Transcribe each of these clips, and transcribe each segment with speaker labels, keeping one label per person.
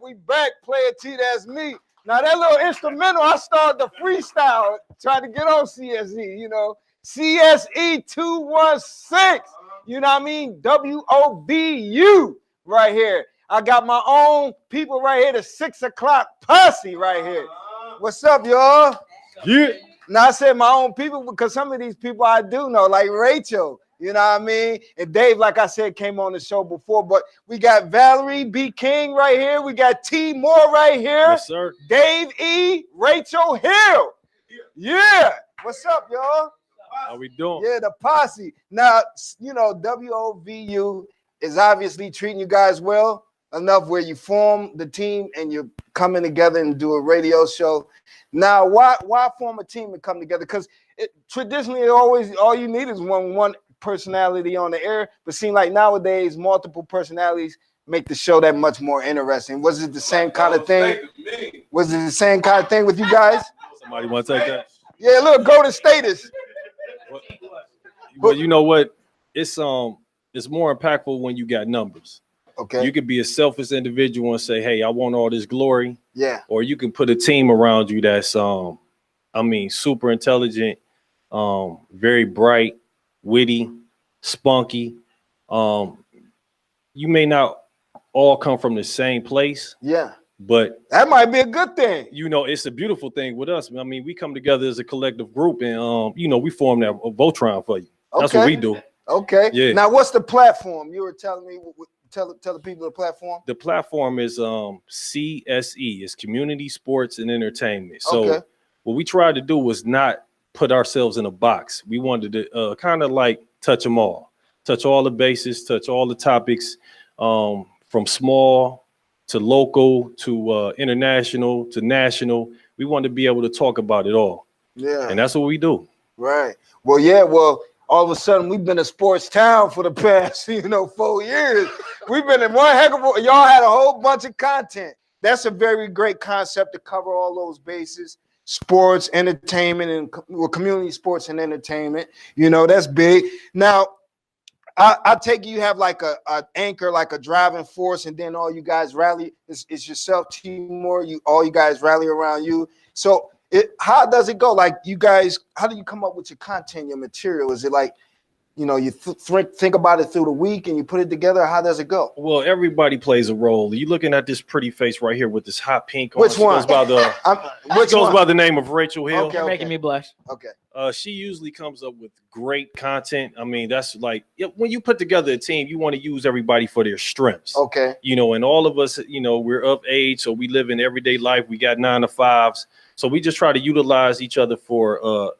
Speaker 1: We back. Playa T, that's me. Now that little instrumental, I started the freestyle, trying to get on CSE, you know. CSE216, you know what I mean? WOVU right here. I got my own people right here, the 6 o'clock posse right here. What's up, y'all?
Speaker 2: Yeah.
Speaker 1: Now I said my own people because some of these people I do know, like Rachel, you know what I mean? And Dave, like I said, came on the show before, but we got Valerie B. King right here. We got T. Moore right here.
Speaker 2: Yes, sir.
Speaker 1: Dave E. Rachel Hill. Yeah. What's up, y'all?
Speaker 2: How we doing?
Speaker 1: Yeah, the posse. Now, you know, WOVU is obviously treating you guys well enough where you form the team and you're coming together and do a radio show. Now, why form a team and come together? Because traditionally, always all you need is one personality on the air. But seem like nowadays, multiple personalities make the show that much more interesting. Was it the same kind of thing? Was it the same kind of thing with you guys?
Speaker 2: Somebody want to take that?
Speaker 1: Yeah, look, Golden Status.
Speaker 2: Well, you know what? It's more impactful when you got numbers.
Speaker 1: Okay.
Speaker 2: You could be a selfish individual and say, "Hey, I want all this glory."
Speaker 1: Yeah.
Speaker 2: Or you can put a team around you that's, I mean, super intelligent, very bright, witty, spunky. You may not all come from the same place.
Speaker 1: Yeah.
Speaker 2: But
Speaker 1: that might be a good thing.
Speaker 2: You know, it's a beautiful thing with us. I mean, we come together as a collective group and, you know, we form that Voltron for you. That's what we do.
Speaker 1: Okay.
Speaker 2: Yeah.
Speaker 1: Now, what's the platform? You were telling me, tell the people the platform.
Speaker 2: The platform is CSE. It's Community Sports and Entertainment. So what we tried to do was not put ourselves in a box. We wanted to kind of like touch them all. Touch all the bases, touch all the topics, from small to local, to international, to national. We want to be able to talk about it all.
Speaker 1: Yeah.
Speaker 2: And that's what we do.
Speaker 1: Right. Well, yeah, well, all of a sudden we've been a sports town for the past, 4 years. We've been in one heck of a, y'all had a whole bunch of content. That's a very great concept to cover all those bases. Sports, entertainment, and community sports and entertainment. That's big. Now, I take you have like a anchor, like a driving force, and then all you guys rally. It's yourself, Timor. All you guys rally around you. So how does it go? Like you guys, how do you come up with your content, your material? Is it like, you think about it through the week and you put it together? How does it go?
Speaker 2: Well, everybody plays a role. You're looking at this pretty face right here with this hot pink.
Speaker 1: Which one?
Speaker 2: Which goes by the name of Rachel Hill.
Speaker 1: Okay,
Speaker 3: You're making me blush.
Speaker 1: Okay.
Speaker 2: She usually comes up with great content. I mean, that's like when you put together a team, you want to use everybody for their strengths.
Speaker 1: Okay.
Speaker 2: And all of us, we're of age, so we live in everyday life. We got 9 to 5s, so we just try to utilize each other for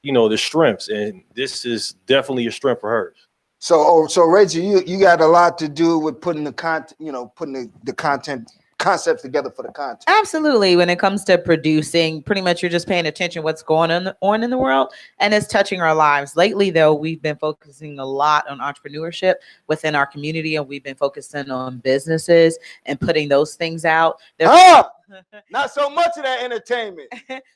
Speaker 2: the strengths, and this is definitely a strength for hers.
Speaker 1: So Rachel, you got a lot to do with putting the content, putting the content concepts together for the content.
Speaker 3: Absolutely. When it comes to producing, pretty much you're just paying attention what's going on in the world, and it's touching our lives. Lately, though, we've been focusing a lot on entrepreneurship within our community, and we've been focusing on businesses and putting those things out.
Speaker 1: Not so much of that entertainment.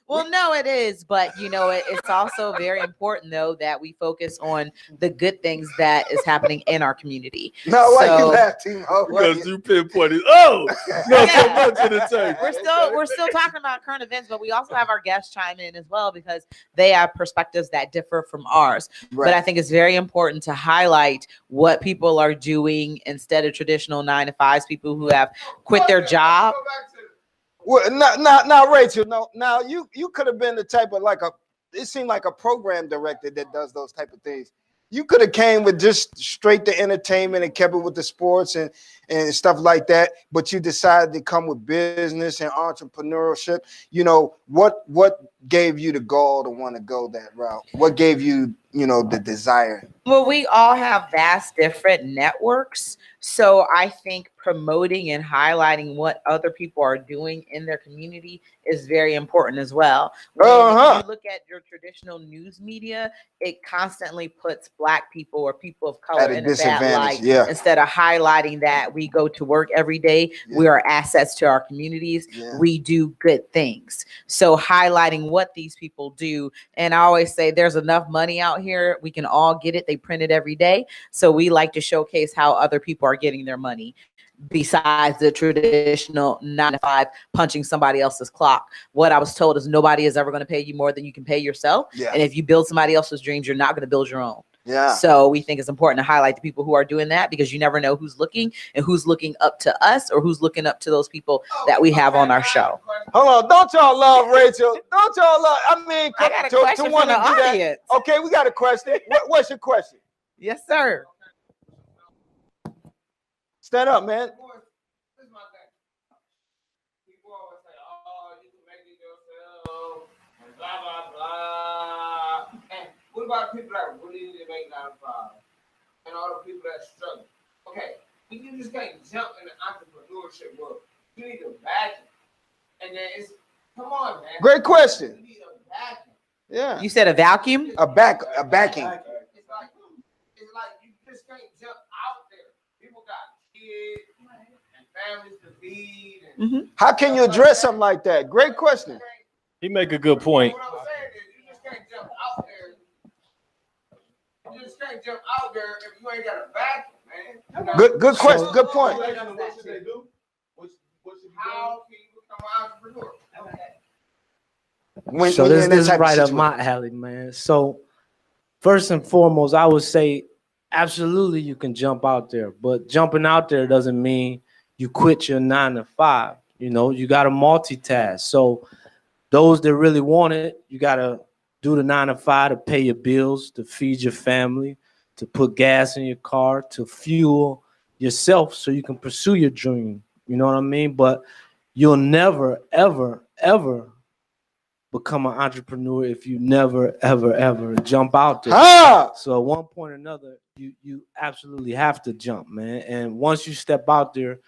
Speaker 3: Well, no, it is, but it's also very important though that we focus on the good things that is happening in our community.
Speaker 1: No, why you laughing?
Speaker 2: Because you pinpointed. Oh, not so much entertainment.
Speaker 3: We're still talking about current events, but we also have our guests chime in as well because they have perspectives that differ from ours. Right. But I think it's very important to highlight what people are doing instead of traditional 9 to 5s, people who have quit their job.
Speaker 1: Well, now, Rachel, now you could have been the type of it seemed like a program director that does those type of things. You could have came with just straight to entertainment and kept it with the sports and stuff like that, but you decided to come with business and entrepreneurship. What gave you the gall to want to go that route? What gave you, the desire?
Speaker 3: Well, we all have vast different networks. So I think promoting and highlighting what other people are doing in their community is very important as well. When you look at your traditional news media, it constantly puts Black people or people of color in a bad light. Yeah. Instead of highlighting that we go to work every day, we are assets to our communities. Yeah. We do good things. So highlighting what these people do. And I always say there's enough money out here. We can all get it. They print it every day. So we like to showcase how other people are getting their money. besides the traditional 9 to 5 punching somebody else's clock. What I was told is nobody is ever going to pay you more than you can pay yourself.
Speaker 1: Yeah.
Speaker 3: And if you build somebody else's dreams, you're not going to build your own.
Speaker 1: Yeah.
Speaker 3: So we think it's important to highlight the people who are doing that, because you never know who's looking and who's looking up to us or who's looking up to those people that we have on our show.
Speaker 1: Hold on. Don't y'all love Rachel? Don't y'all love? I mean,
Speaker 3: I got a question from the audience.
Speaker 1: Okay, we got a question. What's your question?
Speaker 3: Yes, sir.
Speaker 1: Stand up, man.
Speaker 4: People always say, "Oh, you can make it yourself," and blah blah blah. And what about the people that really need to make 9 to 5, and all the people that struggle? Okay, you just can't jump in the entrepreneurship world. You need a vacuum, and then it's come on, man.
Speaker 1: Great question.
Speaker 4: You need a vacuum.
Speaker 1: Yeah.
Speaker 3: You said a vacuum?
Speaker 1: A backing.
Speaker 4: It's like you just can't jump out there. People got kids and families to feed. And
Speaker 1: How can you address something like that? Great question.
Speaker 2: He make a good point.
Speaker 4: What I'm saying is, you just can't jump out there. You just can't jump out there if you ain't got a vacuum, man.
Speaker 1: Good question. Good point.
Speaker 4: How can you become an entrepreneur?
Speaker 5: So this is right up my alley, man. So first and foremost, I would say absolutely you can jump out there, but jumping out there doesn't mean you quit your 9 to 5. You know, you got to multitask. So those that really want it, you got to do the 9 to 5 to pay your bills, to feed your family, to put gas in your car, to fuel yourself so you can pursue your dream. You know what I mean? But you'll never, ever, ever become an entrepreneur if you never, ever, ever jump out there. So at one point or another, you absolutely have to jump, man. And once you step out there,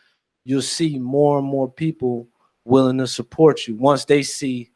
Speaker 5: you'll see more and more people willing to support you once they see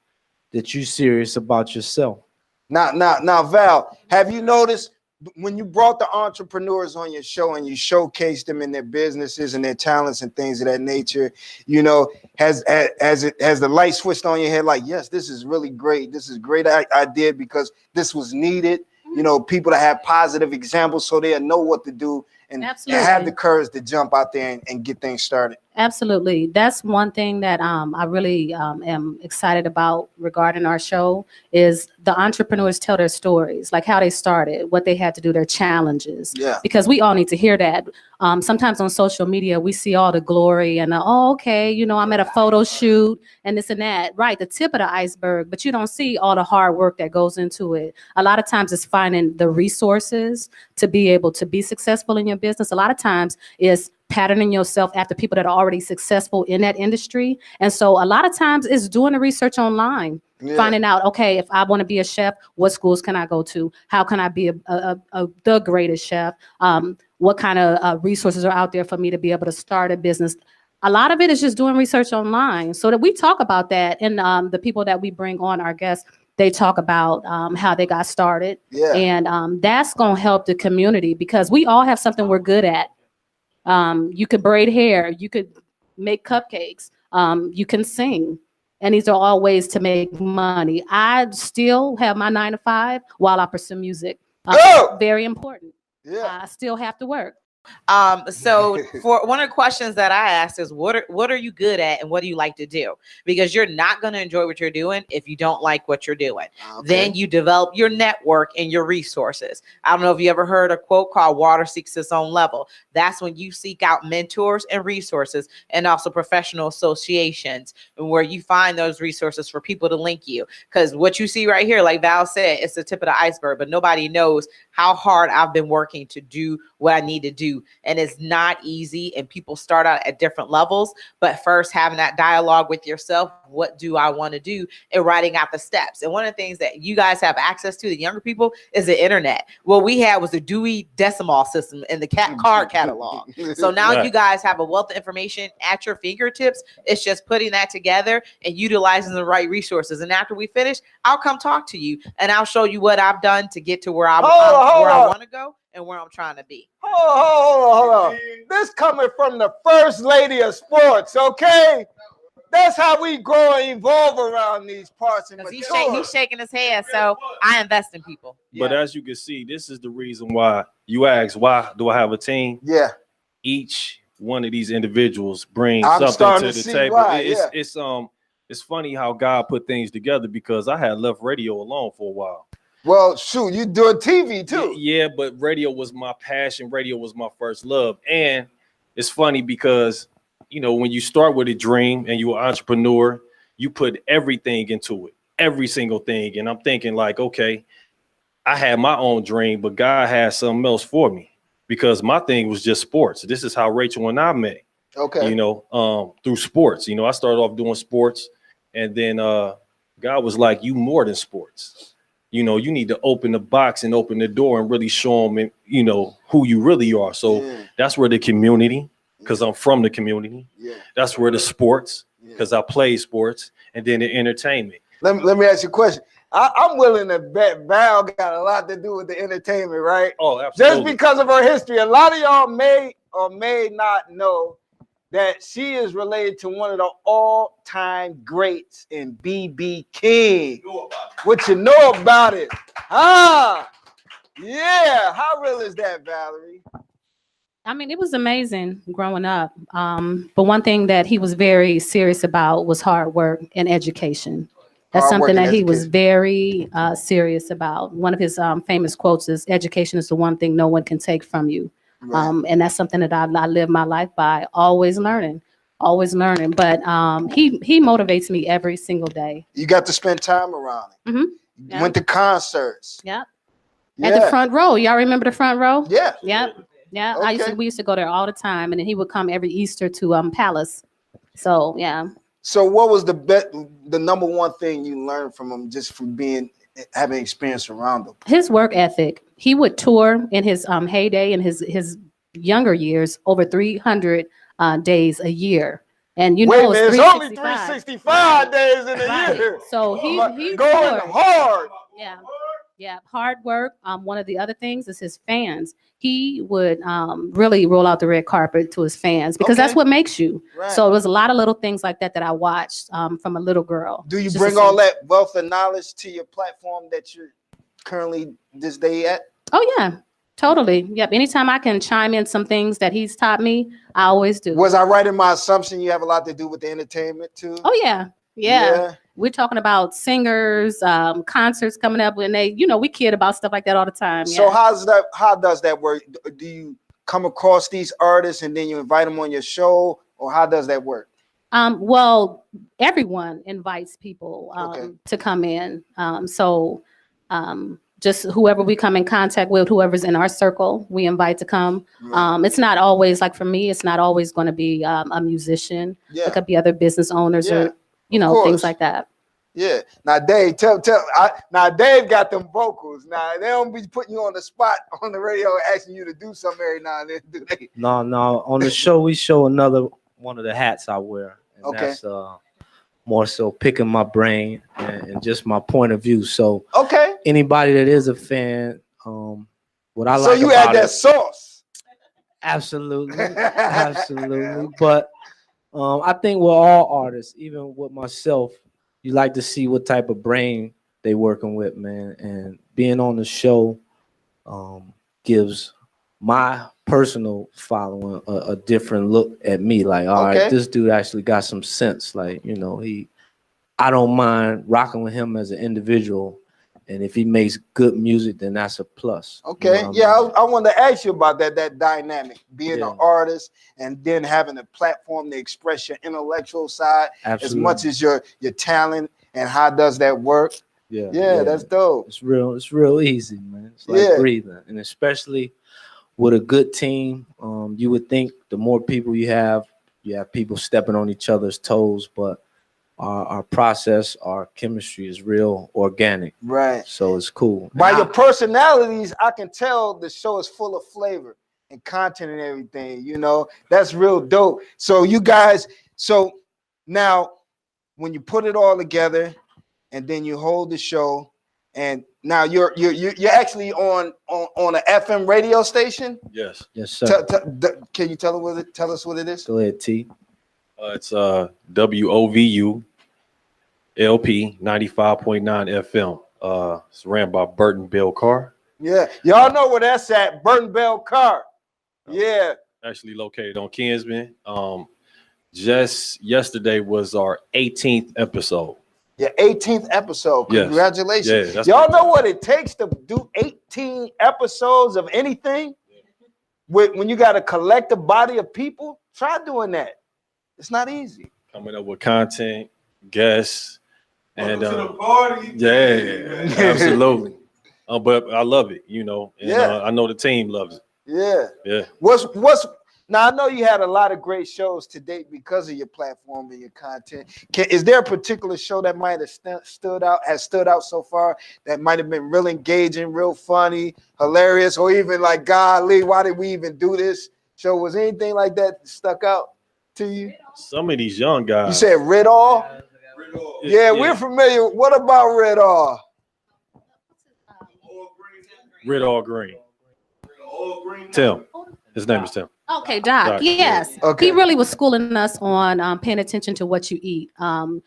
Speaker 5: that you're serious about yourself.
Speaker 1: Now, Val, have you noticed when you brought the entrepreneurs on your show and you showcased them in their businesses and their talents and things of that nature, you know, has the light switched on your head like, yes, this is really great. This is a great idea because this was needed. You know, people that have positive examples so they'll know what to do and have the courage to jump out there and get things started.
Speaker 6: Absolutely. That's one thing that I really am excited about regarding our show is the entrepreneurs tell their stories, like how they started, what they had to do, their challenges.
Speaker 1: Yeah.
Speaker 6: Because we all need to hear that. Sometimes on social media, we see all the glory and okay, you know, I'm at a photo shoot and this and that. Right. The tip of the iceberg, but you don't see all the hard work that goes into it. A lot of times it's finding the resources to be able to be successful in your business. A lot of times it's patterning yourself after people that are already successful in that industry. And so a lot of times it's doing the research online, finding out, okay, if I want to be a chef, what schools can I go to? How can I be the greatest chef? What kind of resources are out there for me to be able to start a business? A lot of it is just doing research online so that we talk about that. And the people that we bring on, our guests, they talk about how they got started. Yeah. And that's going to help the community because we all have something we're good at. You could braid hair, you could make cupcakes, you can sing. And these are all ways to make money. I still have my 9 to 5 while I pursue music. Very important. Yeah. I still have to work.
Speaker 3: So for one of the questions that I asked is what are you good at and what do you like to do? Because you're not going to enjoy what you're doing if you don't like what you're doing. Okay. Then you develop your network and your resources. I don't know if you ever heard a quote called water seeks its own level. That's when you seek out mentors and resources and also professional associations where you find those resources for people to link you. Because what you see right here, like Val said, it's the tip of the iceberg, but nobody knows how hard I've been working to do what I need to do. And it's not easy. And people start out at different levels. But first, having that dialogue with yourself, what do I want to do? And writing out the steps. And one of the things that you guys have access to, the younger people, is the internet. What we had was the Dewey Decimal System in the card catalog. So now you guys have a wealth of information at your fingertips. It's just putting that together and utilizing the right resources. And after we finish, I'll come talk to you and I'll show you what I've done to get to where I want to go and where I'm trying to be.
Speaker 1: Hold on. This coming from the first lady of sports, okay? That's how we grow and evolve around these parts. And
Speaker 3: he's shaking his head, so I invest in people.
Speaker 2: But as you can see, this is the reason why you ask, why do I have a team?
Speaker 1: Yeah.
Speaker 2: Each one of these individuals brings something to the table.
Speaker 1: Why,
Speaker 2: It's funny how God put things together, because I had left radio alone for a while.
Speaker 1: Well, shoot, you doing TV too.
Speaker 2: Yeah, but radio was my passion. Radio was my first love. And it's funny because, you know, when you start with a dream and you're an entrepreneur, you put everything into it, every single thing. And I'm thinking like, okay, I had my own dream, but God had something else for me, because my thing was just sports. This is how Rachel and I met.
Speaker 1: Okay.
Speaker 2: You know, through sports. You know, I started off doing sports, and then God was like, you more than sports. You know, you need to open the box and open the door and really show them, you know, who you really are. So that's where the community, because I'm from the community. Yeah. That's where the sports, because I play sports, and then the entertainment.
Speaker 1: Let me ask you a question. I'm willing to bet Val got a lot to do with the entertainment, right?
Speaker 2: Oh, absolutely.
Speaker 1: Just because of her history. A lot of y'all may or may not know that she is related to one of the all-time greats in B.B. King. What you know about it? Yeah. How real is that, Valerie?
Speaker 6: I mean, it was amazing growing up. But one thing that he was very serious about was hard work and education. That's something that he was very serious about. One of his famous quotes is, education is the one thing no one can take from you. Right. And that's something that I live my life by, always learning. But he motivates me every single day.
Speaker 1: You got to spend time around him. Mm-hmm. You went to concerts.
Speaker 6: Yeah. At the front row. Y'all remember the front row?
Speaker 1: Yeah.
Speaker 6: Yeah. Okay. We used to go there all the time. And then he would come every Easter to Palace. So, yeah. So
Speaker 1: what was the number one thing you learned from him, just from having experience around him?
Speaker 6: His work ethic. He would tour in his heyday, in his younger years, over 300 days a year. And you know,
Speaker 1: it's only 365 days in a year.
Speaker 6: So he
Speaker 1: going hard.
Speaker 6: Yeah, hard work. One of the other things is his fans. He would really roll out the red carpet to his fans, because that's what makes you. Right. So it was a lot of little things like that I watched from a little girl.
Speaker 1: Do you bring all that wealth of knowledge to your platform that you're currently this day at?
Speaker 6: Oh, yeah, totally. Yep. Anytime I can chime in some things that he's taught me, I always do.
Speaker 1: Was I right in my assumption you have a lot to do with the entertainment too?
Speaker 6: Oh, yeah. We're talking about singers, concerts coming up when they, we kid about stuff like that all the time.
Speaker 1: So how does that work? Do you come across these artists and then you invite them on your show, or how does that work?
Speaker 6: Well, everyone invites people to come in. Just whoever we come in contact with, whoever's in our circle, we invite to come. Right. It's not always, like for me, it's not always going to be a musician. Yeah. It could be other business owners or, things like that.
Speaker 1: Yeah. Now, Dave, now Dave got them vocals. Now, they don't be putting you on the spot on the radio asking you to do something every now and then, do they?
Speaker 5: No. On the show, we show another one of the hats I wear. And that's more so picking my brain and just my point of view. So anybody that is a fan, what I like about it. So you add
Speaker 1: that sauce.
Speaker 5: Absolutely. But I think with all artists, even with myself, you like to see what type of brain they working with, man. And being on the show gives my personal following a different look at me. Like, all right, this dude actually got some sense. Like, I don't mind rocking with him as an individual. And if he makes good music, then that's a plus.
Speaker 1: Okay. I wanted to ask you about that dynamic, being an artist and then having a platform to express your intellectual side as much as your talent, and how does that work? Yeah, that's dope.
Speaker 5: It's real easy, man. It's like breathing. And especially with a good team, you would think the more people you have people stepping on each other's toes, but our process, our chemistry is real organic. Right. So it's cool.
Speaker 1: By your personalities, I can tell the show is full of flavor and content and everything, That's real dope. So you guys, now when you put it all together and then you hold the show, and now you're actually on an FM radio station?
Speaker 2: Yes,
Speaker 5: sir.
Speaker 1: Can you tell us what it is?
Speaker 5: Go ahead, T.
Speaker 2: It's WOVU LP 95.9 FM. It's ran by Burton Bell Carr.
Speaker 1: Yeah, y'all know where that's at. Burton Bell Carr. Yeah,
Speaker 2: Actually located on Kinsman. Just yesterday was our 18th episode.
Speaker 1: Your 18th episode. Congratulations.
Speaker 2: Yeah,
Speaker 1: y'all know what it takes to do 18 episodes of anything? When you got to collect a body of people, try doing that. It's not easy.
Speaker 2: Coming up with content, guests, and
Speaker 4: to the party.
Speaker 2: yeah, absolutely. But I love it, you know, and I know the team loves it.
Speaker 1: Yeah. What's now? I know you had a lot of great shows to date because of your platform and your content. Is there a particular show that might have stood out so far that might have been real engaging, real funny, hilarious, or even like, golly, why did we even do this show? Was anything like that stuck out to you?
Speaker 2: Some of these young guys.
Speaker 1: You said Red All? Yeah, we're familiar. What about Red All?
Speaker 2: Red All Green. Tim. His name is Tim.
Speaker 6: Okay, Doc. Yes.
Speaker 1: Okay.
Speaker 6: He really was schooling us on paying attention to what you eat. Some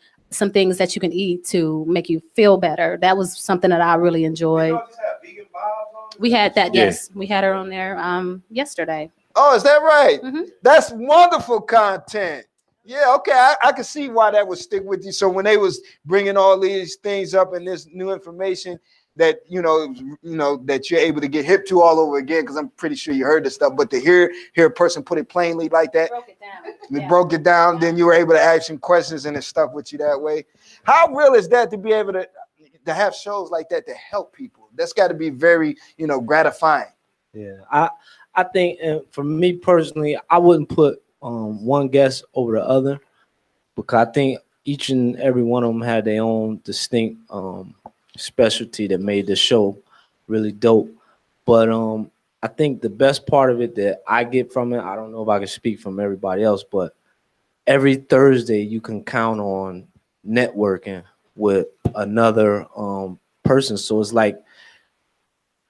Speaker 6: things that you can eat to make you feel better. That was something that I really enjoyed. We had that. Yes, we had her on there yesterday.
Speaker 1: Oh, is that right?
Speaker 6: Mm-hmm.
Speaker 1: That's wonderful content. Yeah, okay. I can see why that would stick with you. So when they was bringing all these things up and this new information that you know that you're able to get hip to all over again, because I'm pretty sure you heard this stuff, but to hear a person put it plainly like that, broke it down, then you were able to ask some questions and it stuck with you that way. How real is that to be able to have shows like that to help people? That's got to be very gratifying.
Speaker 5: Yeah, I think, and for me personally, I wouldn't put one guest over the other, because I think each and every one of them had their own distinct specialty that made the show really dope. But I think the best part of it that I get from it, I don't know if I can speak from everybody else, but every Thursday you can count on networking with another person. So it's like,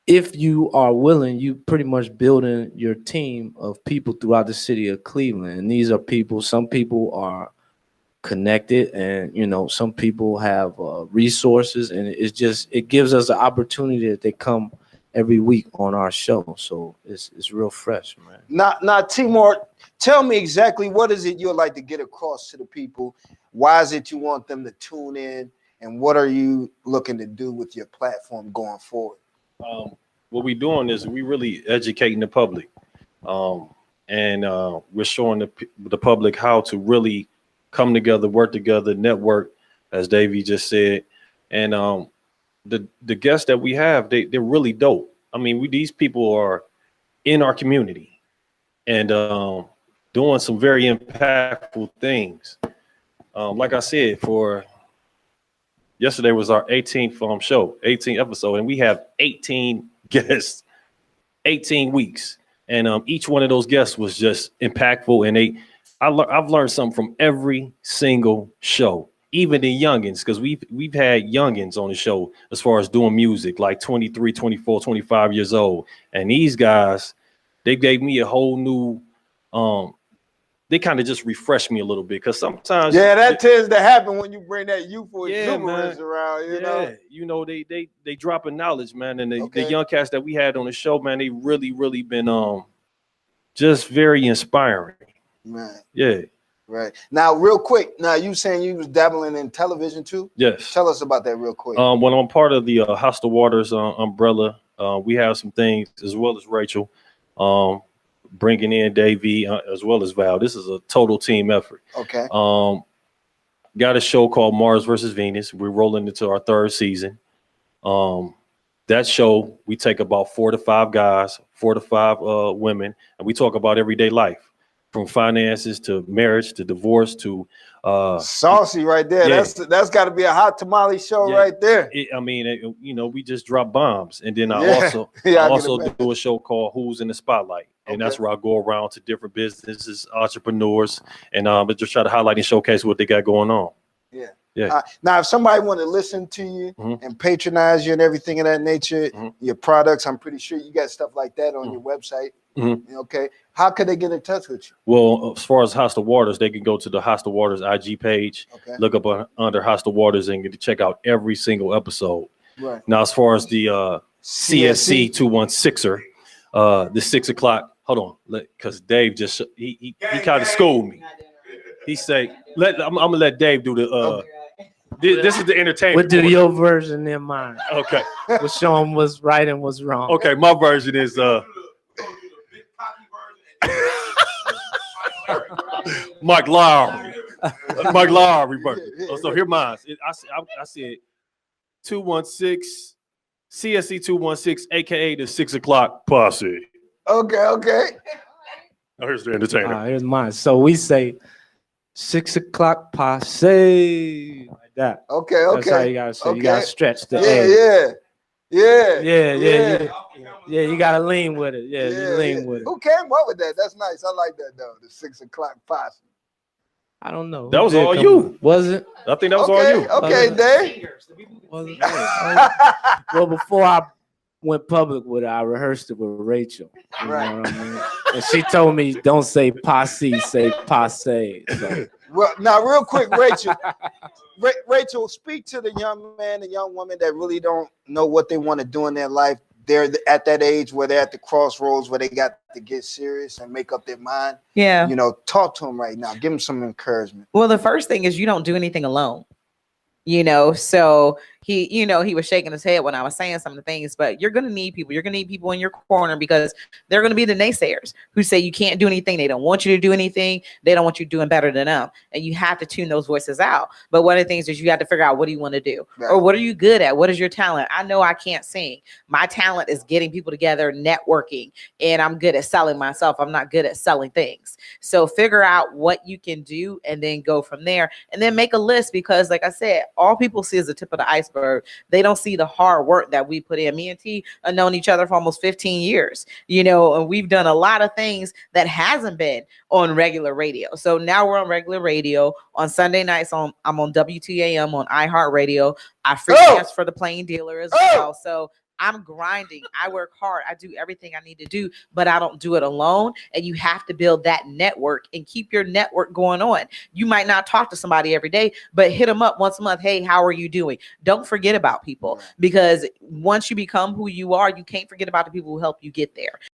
Speaker 5: if you are willing, you pretty much building your team of people throughout the city of Cleveland. And these are people, some people are connected, and some people have resources, and it gives us the opportunity that they come every week on our show. So it's real fresh, man.
Speaker 1: Now, Timor, tell me exactly what is it you'd like to get across to the people? Why is it you want them to tune in, and what are you looking to do with your platform going forward?
Speaker 2: What we're doing is we really educating the public, and we're showing the public how to really come together, work together, network, as Davey just said. And the guests that we have, they're really dope. I mean, these people are in our community and doing some very impactful things. Like I said, for yesterday was our 18th show, 18th episode, and we have 18 guests, 18 weeks. And each one of those guests was just impactful, and I've learned something from every single show, even the youngins, because we've had youngins on the show as far as doing music, like 23, 24, 25 years old. And these guys, they gave me a whole new, they kind of just refreshed me a little bit, because sometimes
Speaker 1: that tends to happen when you bring that youthful exuberance around.
Speaker 2: You know, they dropping knowledge, man. And the young cats that we had on the show, man, they really been just very inspiring.
Speaker 1: Right.
Speaker 2: Yeah.
Speaker 1: Right. Now, real quick. Now, you saying you was dabbling in television too?
Speaker 2: Yes.
Speaker 1: Tell us about that real quick.
Speaker 2: When I'm part of the Hostile Waters umbrella, we have some things, as well as Rachel, bringing in Davey, as well as Val. This is a total team effort.
Speaker 1: Okay.
Speaker 2: Got a show called Mars versus Venus. We're rolling into our 3rd season. That show, we take about 4 to 5 guys, 4 to 5 women, and we talk about everyday life. From finances to marriage to divorce to
Speaker 1: saucy right there. Yeah. That's got to be a hot tamale show right there.
Speaker 2: We just drop bombs, and then I also do a show called Who's in the Spotlight, and that's where I go around to different businesses, entrepreneurs, and just try to highlight and showcase what they got going on. Yeah.
Speaker 1: Now, if somebody want to listen to you and patronize you and everything of that nature, your products, I'm pretty sure you got stuff like that on your website. Okay. How could they get in touch with you?
Speaker 2: Well, as far as Hostile Waters, they can go to the Hostile Waters IG page, look up under Hostile Waters, and get to check out every single episode. Right. Now, as far as the CSE216er, the 6 o'clock hold on, because Dave just he kind of schooled me. He say, I'm gonna let Dave do the this is the entertainment.
Speaker 5: We'll do your version in mine.
Speaker 2: Okay.
Speaker 5: We'll show them what's right and what's wrong.
Speaker 2: Okay, my version is Mike Lowry. Mike Lowry version. So here mine. I said 216 CSE216, aka the 6 o'clock posse.
Speaker 1: Okay.
Speaker 2: Oh, here's the entertainer.
Speaker 5: Here's mine. So we say 6 o'clock posse like that.
Speaker 1: Okay.
Speaker 5: That's how you gotta say.
Speaker 1: Okay.
Speaker 5: You gotta stretch the A.
Speaker 1: Yeah.
Speaker 5: You gotta lean with it. Yeah, you lean with it.
Speaker 1: Who came up with that? That's nice. I like that though. The 6 o'clock posse.
Speaker 5: I don't know.
Speaker 2: That was all you.
Speaker 5: Was it?
Speaker 2: I think that was all you.
Speaker 1: Okay, Dave.
Speaker 5: Was it? Well, before I went public with it, I rehearsed it with Rachel. You know what I mean? And she told me, don't say posse, say passe. So.
Speaker 1: Well, now real quick, Rachel. Rachel, speak to the young man, the young woman that really don't know what they want to do in their life. They're at that age where they're at the crossroads where they got to get serious and make up their mind.
Speaker 3: Yeah.
Speaker 1: You know, talk to them right now. Give them some encouragement.
Speaker 3: Well, the first thing is you don't do anything alone. So he was shaking his head when I was saying some of the things, but you're going to need people. You're going to need people in your corner because they're going to be the naysayers who say you can't do anything. They don't want you to do anything. They don't want you doing better than them. And you have to tune those voices out. But one of the things is you have to figure out, what do you want to do? Right. Or what are you good at? What is your talent? I know I can't sing. My talent is getting people together, networking, and I'm good at selling myself. I'm not good at selling things. So figure out what you can do and then go from there, and then make a list, because like I said, all people see is the tip of the iceberg. They don't see the hard work that we put in. Me and T have known each other for almost 15 years, and we've done a lot of things that hasn't been on regular radio. So now we're on regular radio. On Sunday nights, I'm on WTAM on iHeartRadio. I freelance for the Plain Dealer as well. So I'm grinding. I work hard. I do everything I need to do, but I don't do it alone. And you have to build that network and keep your network going on. You might not talk to somebody every day, but hit them up once a month. Hey, how are you doing? Don't forget about people, because once you become who you are, you can't forget about the people who help you get there.